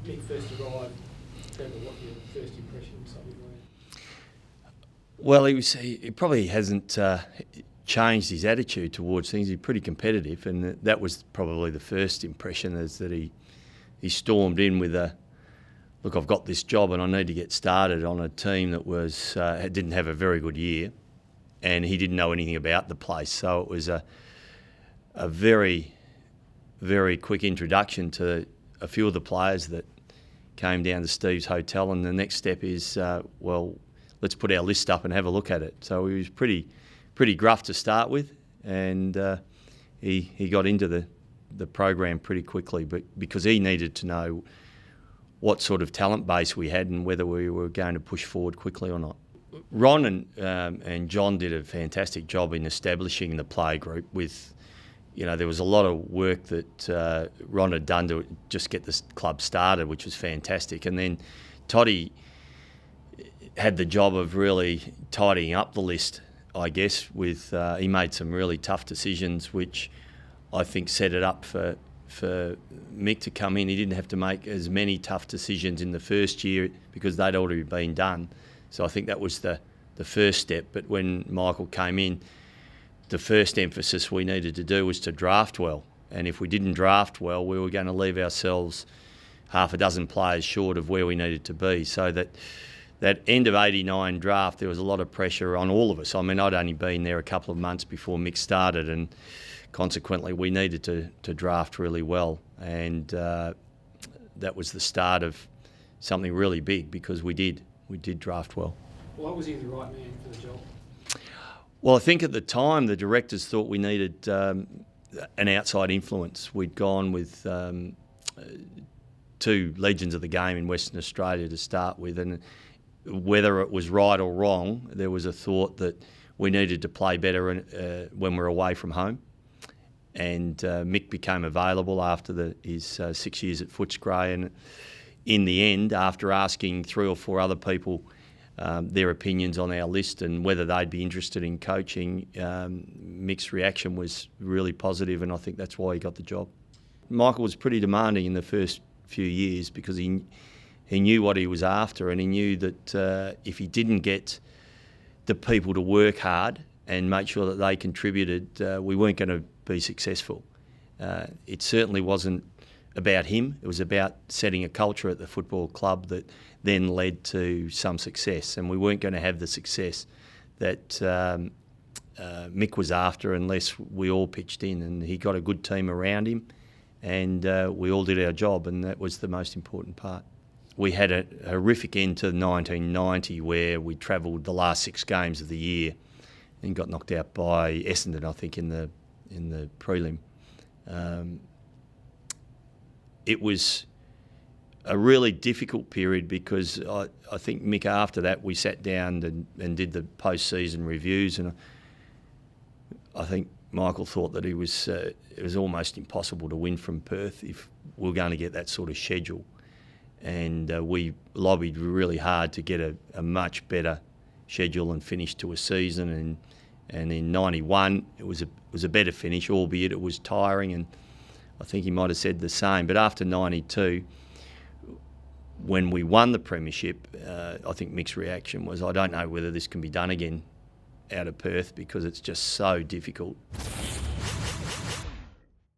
Mick first arrived, remember what your first impressions of him were? Well, he probably hasn't changed his attitude towards things. He's pretty competitive, and that was probably the first impression, is that he stormed in with a, look, I've got this job and I need to get started on a team that didn't have a very good year, and he didn't know anything about the place. So it was a very, very quick introduction to a few of the players that came down to Steve's hotel, and the next step is, well, let's put our list up and have a look at it. So he was pretty gruff to start with, and he got into the program pretty quickly, but because he needed to know what sort of talent base we had and whether we were going to push forward quickly or not. Ron and John did a fantastic job in establishing the play group. With, there was a lot of work that Ron had done to just get this club started, which was fantastic. And then Toddy had the job of really tidying up the list, I guess. He made some really tough decisions, which I think set it up for Mick to come in. He didn't have to make as many tough decisions in the first year because they'd already been done. So I think that was the first step. But when Michael came in, the first emphasis we needed to do was to draft well. And if we didn't draft well, we were going to leave ourselves half a dozen players short of where we needed to be. So that end of '89 draft, there was a lot of pressure on all of us. I mean, I'd only been there a couple of months before Mick started, and consequently we needed to draft really well. And that was the start of something really big, because we did draft well. Why was he the right man for the job? Well, I think at the time the directors thought we needed an outside influence. We'd gone with two legends of the game in Western Australia to start with, and whether it was right or wrong, there was a thought that we needed to play better when we're away from home. And Mick became available after his 6 years at Footscray, and in the end, after asking 3 or 4 other people their opinions on our list and whether they'd be interested in coaching, Mick's reaction was really positive, and I think that's why he got the job. Michael was pretty demanding in the first few years because he knew what he was after, and he knew that if he didn't get the people to work hard and make sure that they contributed, we weren't going to be successful. It certainly wasn't about him. It was about setting a culture at the football club that then led to some success, and we weren't going to have the success that Mick was after unless we all pitched in, and he got a good team around him, and we all did our job, and that was the most important part. We had a horrific end to 1990 where we travelled the last 6 games of the year and got knocked out by Essendon, I think, in the prelim. It was a really difficult period because I think, Mick, after that we sat down and did the post-season reviews, and I think Michael thought that it was almost impossible to win from Perth if we were going to get that sort of schedule. And we lobbied really hard to get a much better schedule and finish to a season. And in '91 it was a better finish, albeit it was tiring, and I think he might have said the same. But after '92, when we won the premiership, I think Mick's reaction was, I don't know whether this can be done again out of Perth because it's just so difficult.